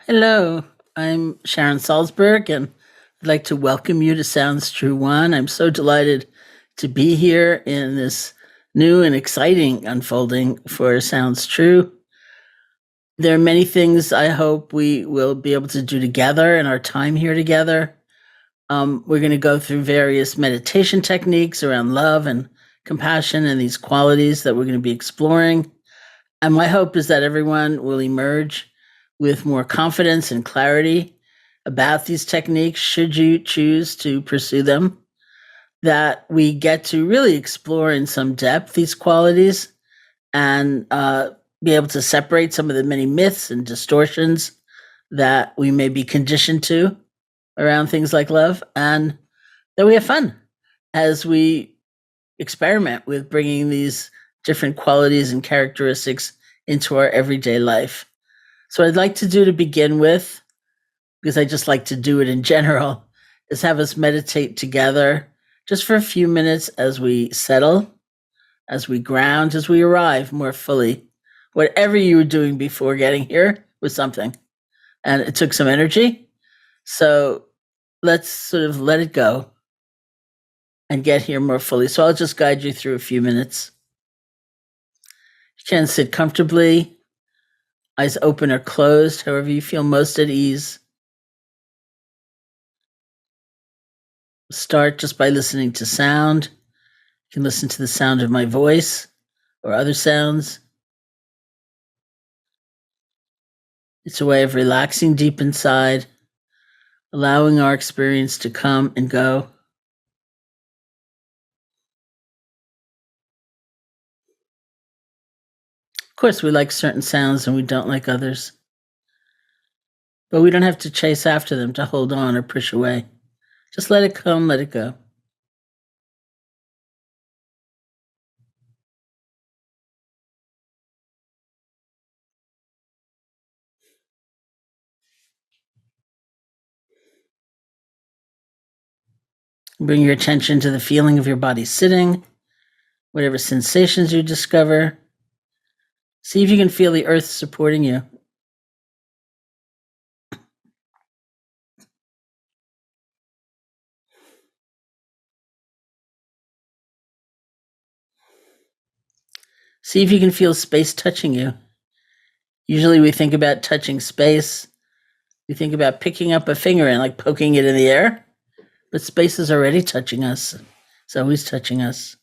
Hello, I'm Sharon Salzberg, and I'd like to welcome you to Sounds True One. I'm so delighted to be here in this new and exciting unfolding for Sounds True. There are many things I hope we will be able to do together in our time here together. We're going to go through various meditation techniques around love and compassion and these qualities that we're going to be exploring. And my hope is that everyone will emerge with more confidence and clarity about these techniques, should you choose to pursue them, that we get to really explore in some depth these qualities and be able to separate some of the many myths and distortions that we may be conditioned to around things like love, and that we have fun as we experiment with bringing these different qualities and characteristics into our everyday life. So, what I'd like to do to begin with, because I just like to do it in general, is have us meditate together just for a few minutes as we settle, as we ground, as we arrive more fully. Whatever you were doing before getting here was something, and it took some energy. So, let's sort of let it go and get here more fully. So, I'll just guide you through a few minutes. You can sit comfortably, eyes open or closed, however you feel most at ease. Start just by listening to sound. You can listen to the sound of my voice or other sounds. It's a way of relaxing deep inside, allowing our experience to come and go. Of course, we like certain sounds and we don't like others, but we don't have to chase after them to hold on or push away. Just let it come, let it go. Bring your attention to the feeling of your body sitting, whatever sensations you discover. See if you can feel the earth supporting you. See if you can feel space touching you. Usually we think about touching space. We think about picking up a finger and like poking it in the air, but space is already touching us. It's always touching us.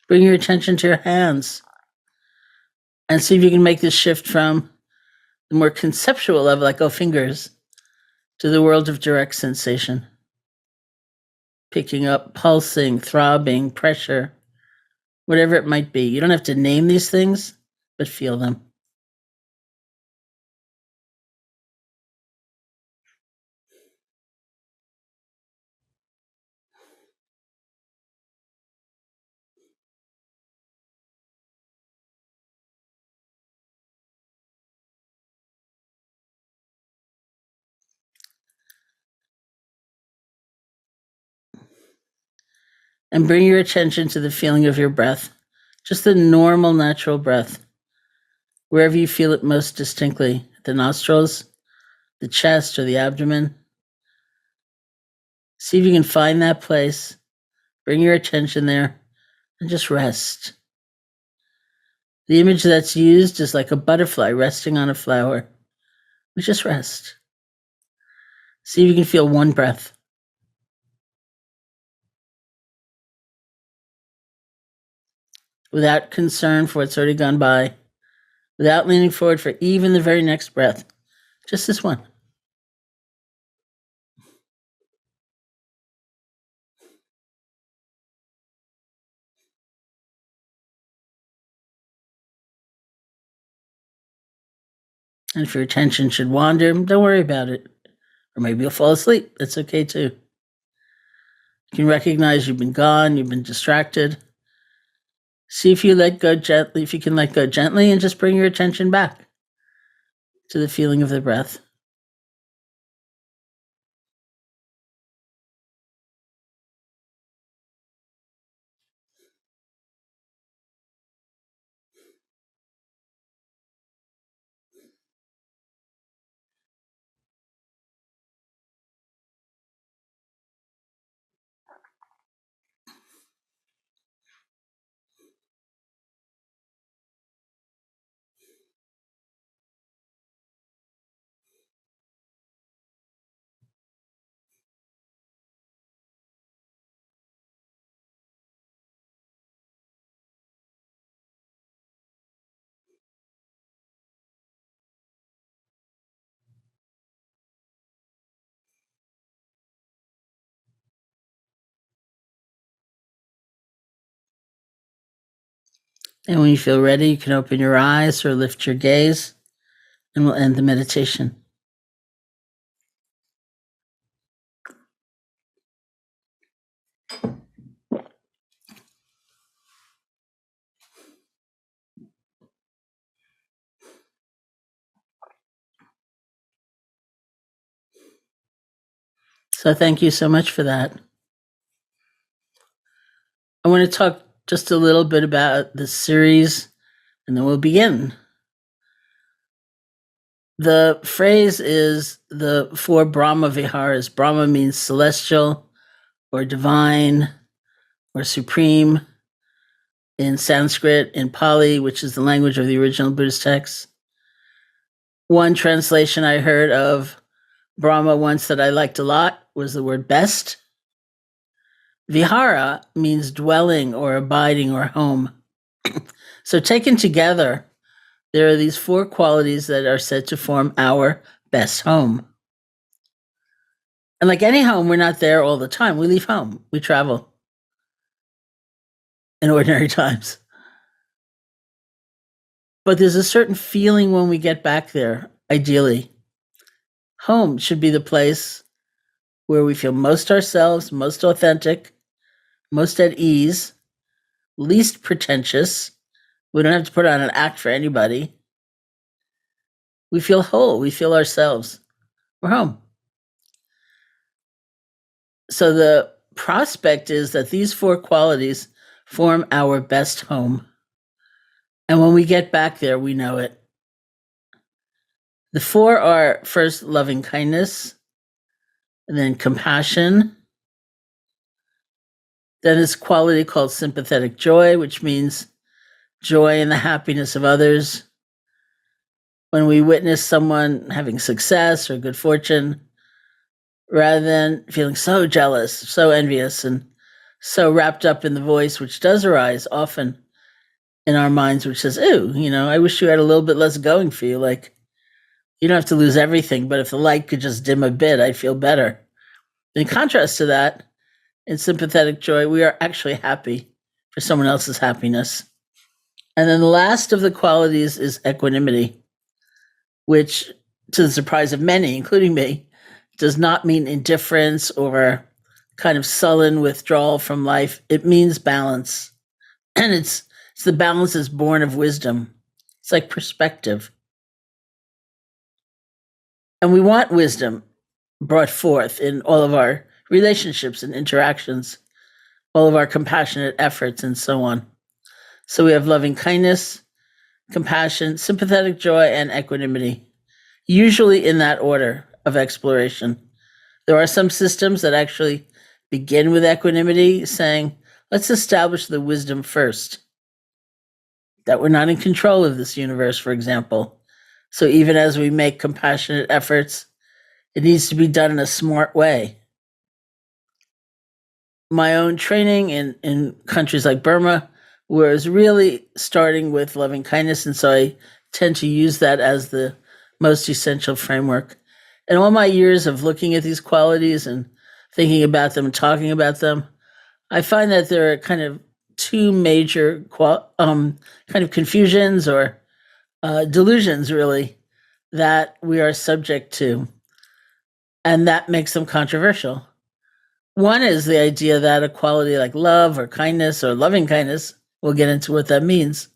Bring your attention to your hands and see if you can make this shift from the more conceptual level, like, oh, fingers, to the world of direct sensation. Picking up pulsing, throbbing, pressure, whatever it might be. You don't have to name these things, but feel them. And bring your attention to the feeling of your breath, just the normal, natural breath, wherever you feel it most distinctly, the nostrils, the chest, or the abdomen. See if you can find that place. Bring your attention there and just rest. The image that's used is like a butterfly resting on a flower. We just rest. See if you can feel one breath. Without concern for what's already gone by, without leaning forward for even the very next breath. Just this one. And if your attention should wander, don't worry about it. Or maybe you'll fall asleep. That's okay too. You can recognize you've been gone, you've been distracted. See if you let go gently, if you can let go gently and just bring your attention back to the feeling of the breath. And when you feel ready, you can open your eyes or lift your gaze, and we'll end the meditation. So thank you so much for that. I want to talk just a little bit about the series, and then we'll begin. The phrase is the four Brahma Viharas. Brahma means celestial or divine or supreme in Sanskrit, in Pali, which is the language of the original Buddhist texts. One translation I heard of Brahma once that I liked a lot was the word best. Vihara means dwelling or abiding or home. So taken together, there are these four qualities that are said to form our best home. And like any home, we're not there all the time. We leave home, we travel in ordinary times. But there's a certain feeling when we get back there, ideally. Home should be the place where we feel most ourselves, most authentic, most at ease, least pretentious. We don't have to put on an act for anybody. We feel whole, we feel ourselves. We're home. So the prospect is that these four qualities form our best home. And when we get back there, we know it. The four are first loving kindness, and then compassion. Then this quality called sympathetic joy, which means joy in the happiness of others. When we witness someone having success or good fortune, rather than feeling so jealous, so envious, and so wrapped up in the voice, which does arise often in our minds, which says, ooh, I wish you had a little bit less going for you. Like, you don't have to lose everything, but if the light could just dim a bit, I'd feel better. In contrast to that, in sympathetic joy, we are actually happy for someone else's happiness. And then the last of the qualities is equanimity, which, to the surprise of many, including me, does not mean indifference or kind of sullen withdrawal from life. It means balance. And it's the balance is born of wisdom. It's like perspective. And we want wisdom brought forth in all of our relationships and interactions, all of our compassionate efforts, and so on. So we have loving kindness, compassion, sympathetic joy, and equanimity, usually in that order of exploration. There are some systems that actually begin with equanimity, saying, let's establish the wisdom first, that we're not in control of this universe, for example. So even as we make compassionate efforts, it needs to be done in a smart way. My own training in countries like Burma was really starting with loving kindness, and so I tend to use that as the most essential framework. And all my years of looking at these qualities and thinking about them and talking about them, I find that there are kind of two major kind of confusions or delusions, really, that we are subject to, and that makes them controversial. One is the idea that a quality like love or kindness or loving kindness we'll get into what that means,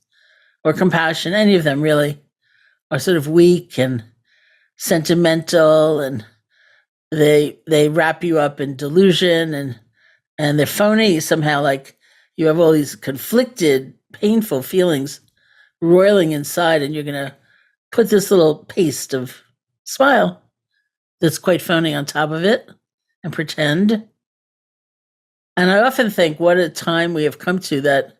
or compassion, any of them really, are sort of weak and sentimental, and they wrap you up in delusion, and they're phony somehow. Like you have all these conflicted, painful feelings roiling inside, and you're gonna put this little paste of smile that's quite phony on top of it and pretend. And I often think what a time we have come to, that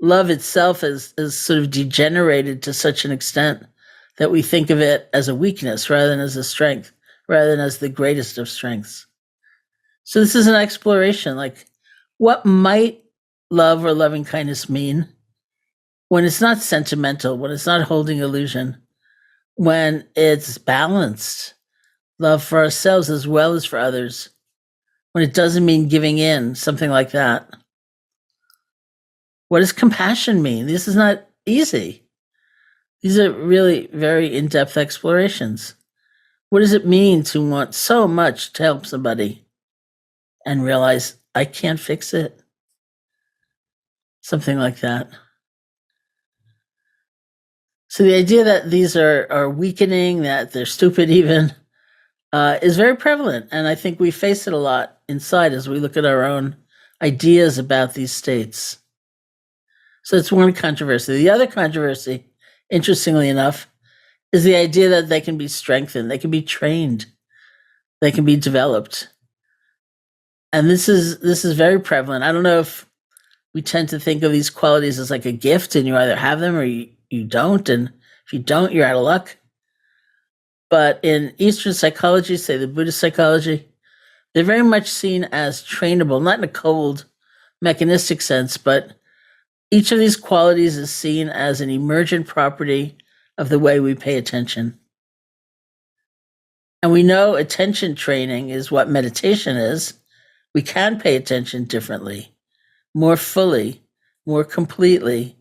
love itself is sort of degenerated to such an extent that we think of it as a weakness rather than as a strength, rather than as the greatest of strengths. So this is an exploration, like what might love or loving kindness mean when it's not sentimental, when it's not holding illusion, when it's balanced, love for ourselves as well as for others, when it doesn't mean giving in, something like that. What does compassion mean? This is not easy. These are really very in-depth explorations. What does it mean to want so much to help somebody and realize I can't fix it? Something like that. So the idea that these are weakening, that they're stupid even, is very prevalent. And I think we face it a lot inside as we look at our own ideas about these states. So it's one controversy. The other controversy, interestingly enough, is the idea that they can be strengthened, they can be trained, they can be developed. And this is very prevalent. I don't know if we tend to think of these qualities as like a gift, and you either have them or you don't. And if you don't, you're out of luck. But in Eastern psychology, say the Buddhist psychology, they're very much seen as trainable, not in a cold, mechanistic sense, but each of these qualities is seen as an emergent property of the way we pay attention. And we know attention training is what meditation is. We can pay attention differently, more fully, more completely,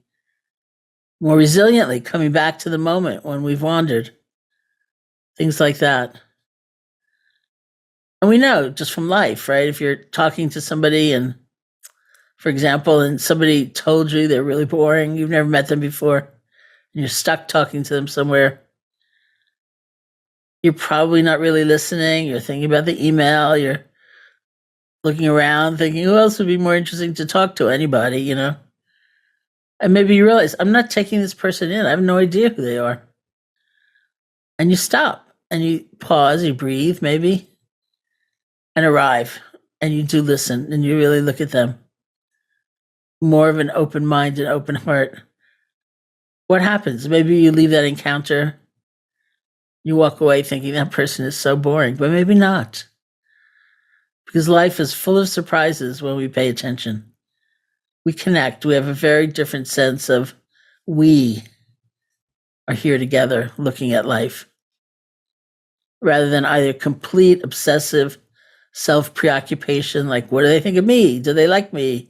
more resiliently, coming back to the moment when we've wandered, things like that. And we know just from life, right? If you're talking to somebody and, for example, and somebody told you they're really boring, you've never met them before, and you're stuck talking to them somewhere, you're probably not really listening. You're thinking about the email. You're looking around thinking, who else would be more interesting to talk to? Anybody, you know? And maybe you realize, I'm not taking this person in. I have no idea who they are. And you stop and you pause, you breathe maybe, and arrive. And you do listen and you really look at them. More of an open mind and open heart. What happens? Maybe you leave that encounter, you walk away thinking that person is so boring, but maybe not. Because life is full of surprises when we pay attention. We connect. We have a very different sense of we are here together looking at life, rather than either complete obsessive self-preoccupation, like, what do they think of me? Do they like me?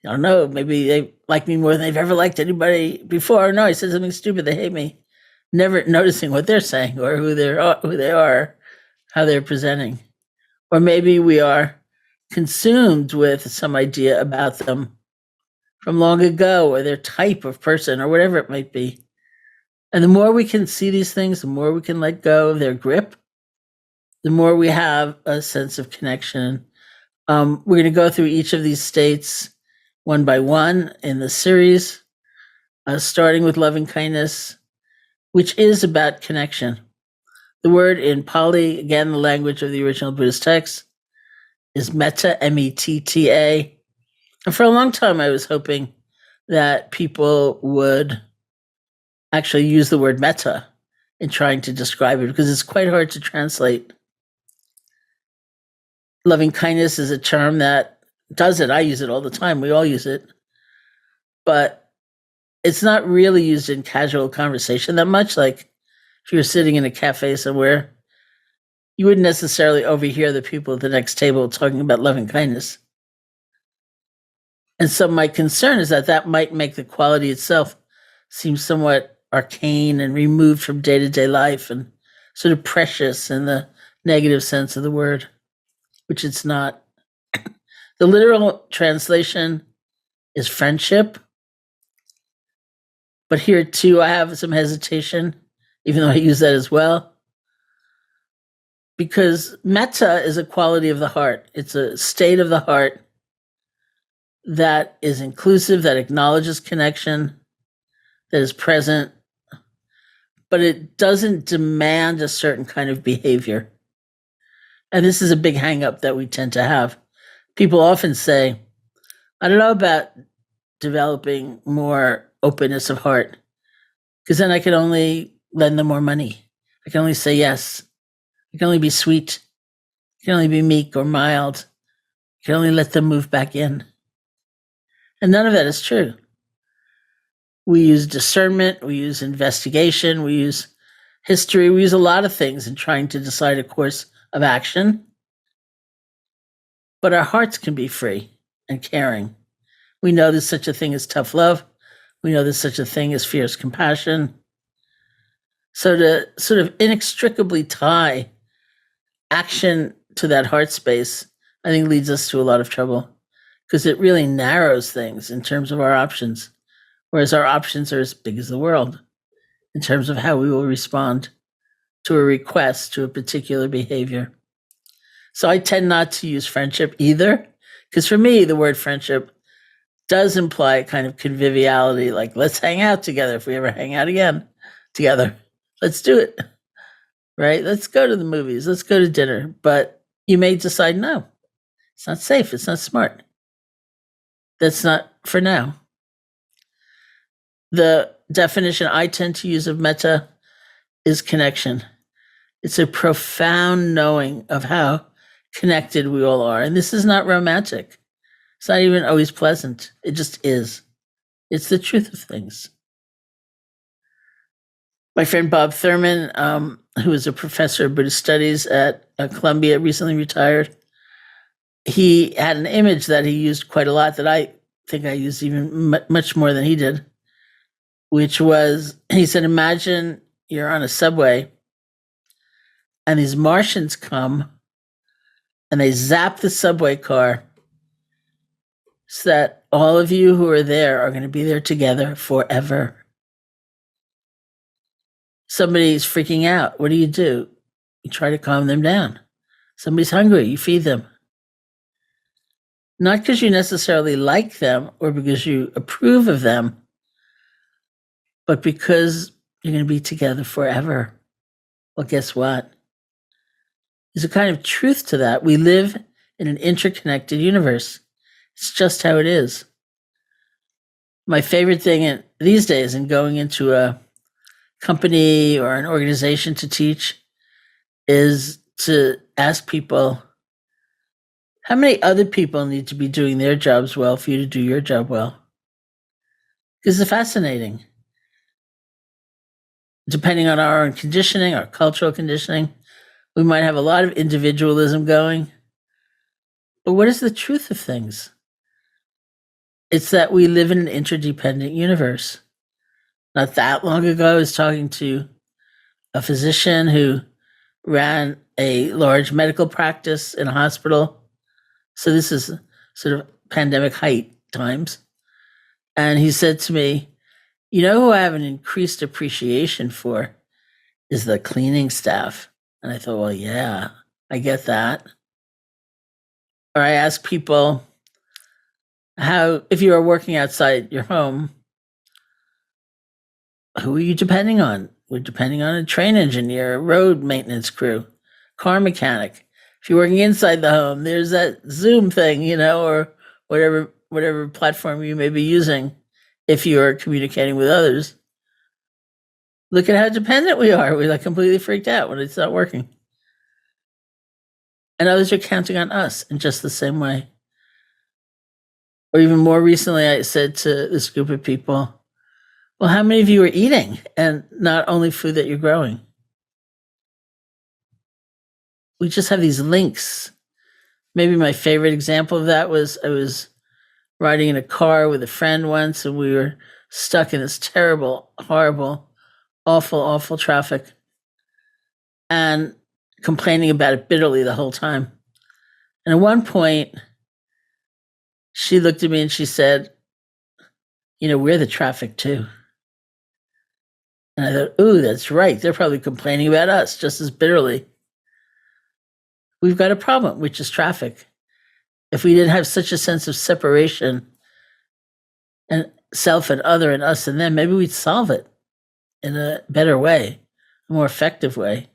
I don't know, maybe they like me more than they've ever liked anybody before. No, I said something stupid, they hate me. Never noticing what they're saying or who they are, how they're presenting. Or maybe we are consumed with some idea about them from long ago, or their type of person, or whatever it might be. And the more we can see these things, the more we can let go of their grip, the more we have a sense of connection. We're going to go through each of these states one by one in the series, starting with loving kindness, which is about connection. The word in Pali, again, the language of the original Buddhist text, is METTA, METTA. And for a long time, I was hoping that people would actually use the word metta in trying to describe it, because it's quite hard to translate. Loving kindness is a term that does it. I use it all the time. We all use it. But it's not really used in casual conversation that much. Like if you're sitting in a cafe somewhere, you wouldn't necessarily overhear the people at the next table talking about loving kindness. And so my concern is that that might make the quality itself seem somewhat arcane and removed from day-to-day life and sort of precious in the negative sense of the word, which it's not. The literal translation is friendship, But here too, I have some hesitation, even though I use that as well, because metta is a quality of the heart. It's a state of the heart that is inclusive, that acknowledges connection, that is present, but it doesn't demand a certain kind of behavior. And this is a big hang up that we tend to have. People often say, I don't know about developing more openness of heart, because then I can only lend them more money. I can only say yes. I can only be sweet. I can only be meek or mild. I can only let them move back in. And none of that is true. We use discernment, we use investigation, we use history, we use a lot of things in trying to decide a course of action. But our hearts can be free and caring. We know there's such a thing as tough love. We know there's such a thing as fierce compassion. So to sort of inextricably tie action to that heart space, I think leads us to a lot of trouble, because it really narrows things in terms of our options, whereas our options are as big as the world in terms of how we will respond to a request, to a particular behavior. So I tend not to use friendship either, because for me, the word friendship does imply a kind of conviviality, like let's hang out together if we ever hang out again together. Let's do it, right? Let's go to the movies, let's go to dinner. But you may decide, no, it's not safe, it's not smart. That's not for now. The definition I tend to use of metta is connection. It's a profound knowing of how connected we all are. And this is not romantic. It's not even always pleasant. It just is. It's the truth of things. My friend Bob Thurman, who is a professor of Buddhist studies at Columbia, recently retired, he had an image that he used quite a lot that I think I used even much more than he did, which was, he said, imagine you're on a subway and these Martians come and they zap the subway car so that all of you who are there are going to be there together forever. Somebody's freaking out. What do? You try to calm them down. Somebody's hungry. You feed them. Not because you necessarily like them or because you approve of them, but because you're going to be together forever. Well, guess what? There's a kind of truth to that. We live in an interconnected universe. It's just how it is. My favorite thing these days in going into a company or an organization to teach is to ask people, how many other people need to be doing their jobs well for you to do your job well? Because it's fascinating. Depending on our own conditioning, our cultural conditioning, we might have a lot of individualism going. But what is the truth of things? It's that we live in an interdependent universe. Not that long ago, I was talking to a physician who ran a large medical practice in a hospital. So this is sort of pandemic height times. And he said to me, you know who I have an increased appreciation for is the cleaning staff. And I thought, well, yeah, I get that. Or I ask people how, if you are working outside your home, who are you depending on? We're depending on a train engineer, a road maintenance crew, car mechanic. If you're working inside the home, there's that Zoom thing, or whatever platform you may be using if you're communicating with others. Look at how dependent we are. We're like completely freaked out when it's not working. And others are counting on us in just the same way. Or even more recently, I said to this group of people, well, how many of you are eating and not only food that you're growing? We just have these links. Maybe my favorite example of that was I was riding in a car with a friend once, and we were stuck in this terrible, horrible, awful traffic and complaining about it bitterly the whole time. And at one point, she looked at me and she said, we're the traffic too. And I thought, ooh, that's right. They're probably complaining about us just as bitterly. We've got a problem, which is traffic. If we didn't have such a sense of separation and self and other and us and them, maybe we'd solve it in a better way, a more effective way.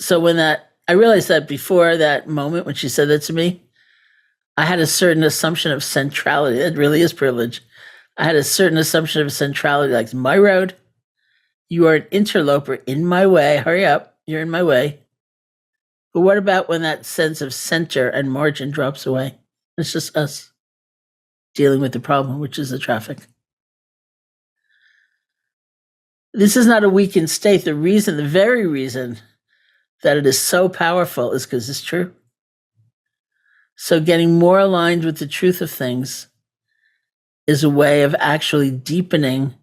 So I realized that before that moment when she said that to me, I had a certain assumption of centrality. It really is privilege. I had a certain assumption of centrality, like my road. You are an interloper in my way. Hurry up. You're in my way. But what about when that sense of center and margin drops away? It's just us dealing with the problem, which is the traffic. This is not a weakened state. The very reason that it is so powerful is because it's true. So getting more aligned with the truth of things is a way of actually deepening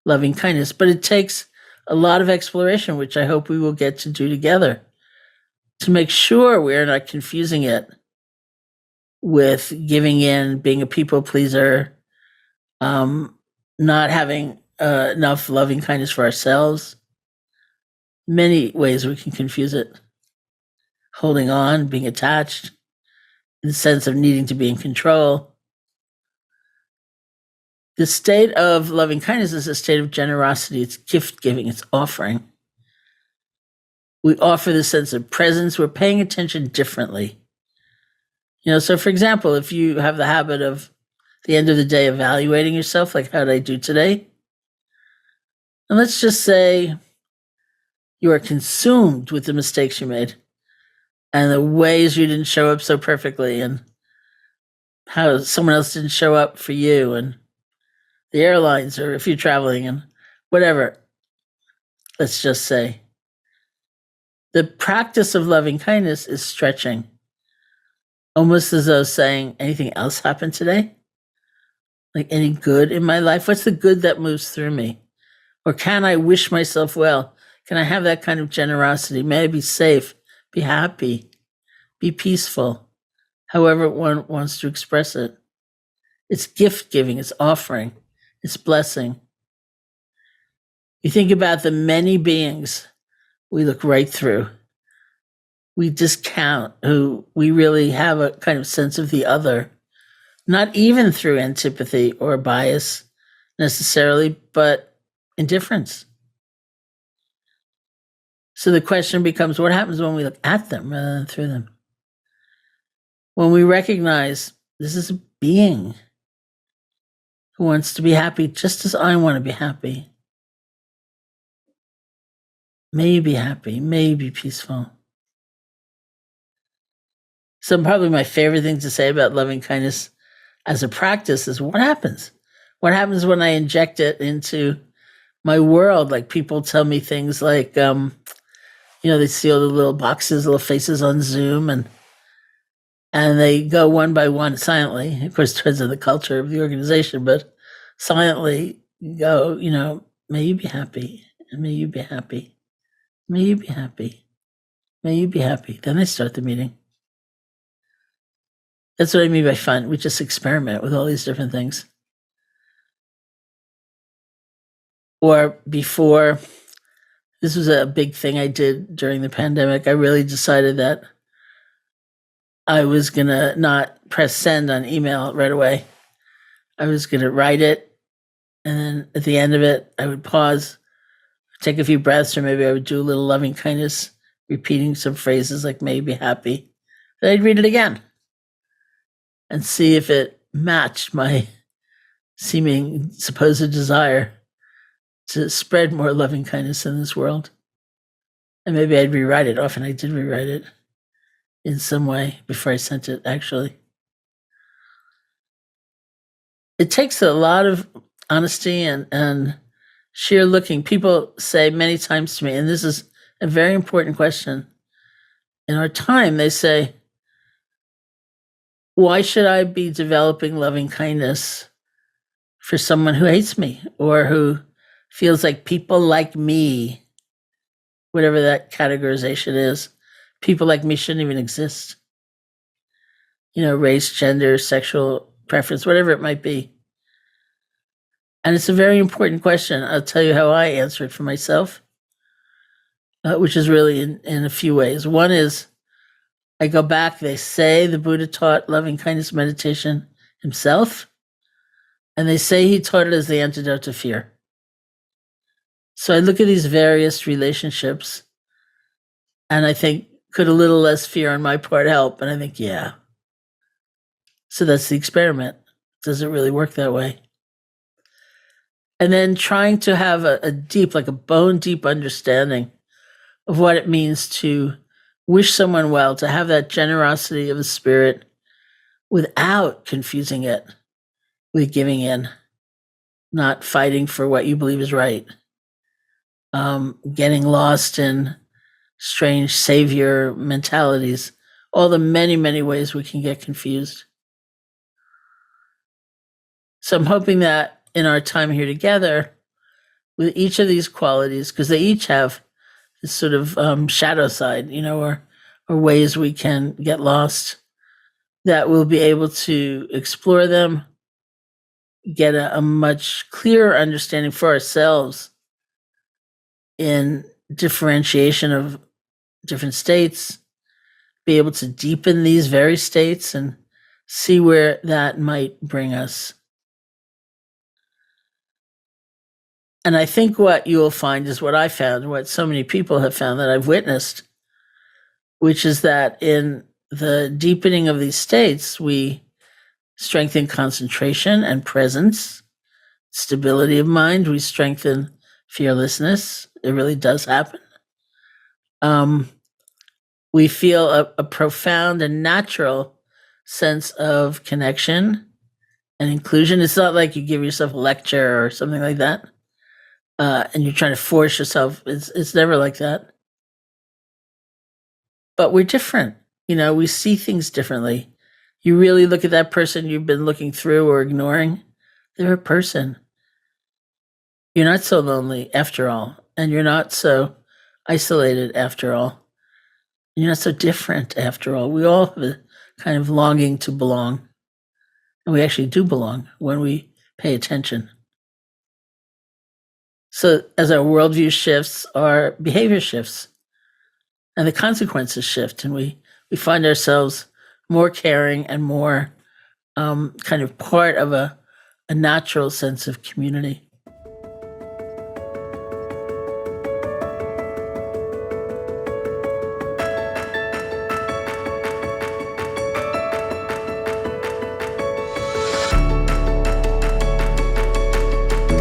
loving kindness. But it takes a lot of exploration, which I hope we will get to do together, to make sure we're not confusing it with giving in, being a people pleaser, not having enough loving kindness for ourselves. Many ways we can confuse it. Holding on, being attached, the sense of needing to be in control. The state of loving kindness is a state of generosity. It's gift giving, it's offering. We offer the sense of presence. We're paying attention differently. So for example, if you have the habit of the end of the day evaluating yourself, like how did I do today? And let's just say you are consumed with the mistakes you made and the ways you didn't show up so perfectly and how someone else didn't show up for you and the airlines or if you're traveling and whatever. Let's just say the practice of loving kindness is stretching, almost as though saying, anything else happened today? Like any good in my life? What's the good that moves through me? Or can I wish myself well? Can I have that kind of generosity? May I be safe, be happy, be peaceful, however one wants to express it. It's gift giving, it's offering, it's blessing. You think about the many beings we look right through. We discount who we really have a kind of sense of the other, not even through antipathy or bias necessarily, but indifference. So the question becomes, what happens when we look at them rather than through them? When we recognize this is a being who wants to be happy just as I want to be happy. May you be happy, may you be peaceful. So probably my favorite thing to say about loving kindness as a practice is what happens? What happens when I inject it into my world? Like people tell me things like, they see all the little boxes, little faces on Zoom and they go one by one silently. Of course, it depends on the culture of the organization, but silently go, may you be happy, and may you be happy, may you be happy, may you be happy. Then they start the meeting. That's what I mean by fun. We just experiment with all these different things. Or before, this was a big thing I did during the pandemic. I really decided that I was going to not press send on email right away. I was going to write it. And then at the end of it, I would pause, take a few breaths, or maybe I would do a little loving kindness, repeating some phrases like, may you be happy. Then I'd read it again and see if it matched my seeming supposed desire to spread more loving kindness in this world. And maybe I'd rewrite it. Often I did rewrite it in some way before I sent it, actually. It takes a lot of honesty and sheer looking. People say many times to me, and this is a very important question. In our time, they say, why should I be developing loving kindness for someone who hates me or who feels like people like me, whatever that categorization is, people like me shouldn't even exist? Race, gender, sexual preference, whatever it might be. And it's a very important question. I'll tell you how I answer it for myself, which is really in a few ways. One is I go back, they say the Buddha taught loving kindness meditation himself, and they say he taught it as the antidote to fear. So I look at these various relationships and I think, could a little less fear on my part help? And I think, yeah. So that's the experiment. Does it really work that way? And then trying to have a deep, like a bone deep understanding of what it means to wish someone well, to have that generosity of the spirit without confusing it with giving in, not fighting for what you believe is right, getting lost in strange savior mentalities, all the many, many ways we can get confused. So I'm hoping that in our time here together, with each of these qualities, because they each have this sort of shadow side, or ways we can get lost, that we'll be able to explore them, get a much clearer understanding for ourselves in differentiation of different states, be able to deepen these very states and see where that might bring us. And I think what you will find is what I found, what so many people have found that I've witnessed, which is that in the deepening of these states, we strengthen concentration and presence, stability of mind. We strengthen fearlessness. It really does happen. We feel a profound and natural sense of connection and inclusion. It's not like you give yourself a lecture or something like that, and you're trying to force yourself. It's never like that. But we're different. We see things differently. You really look at that person you've been looking through or ignoring, they're a person. You're not so lonely after all, and you're not so isolated after all. You're not so different after all. We all have a kind of longing to belong. And we actually do belong when we pay attention. So as our worldview shifts, our behavior shifts, and the consequences shift, and we find ourselves more caring and more kind of part of a natural sense of community.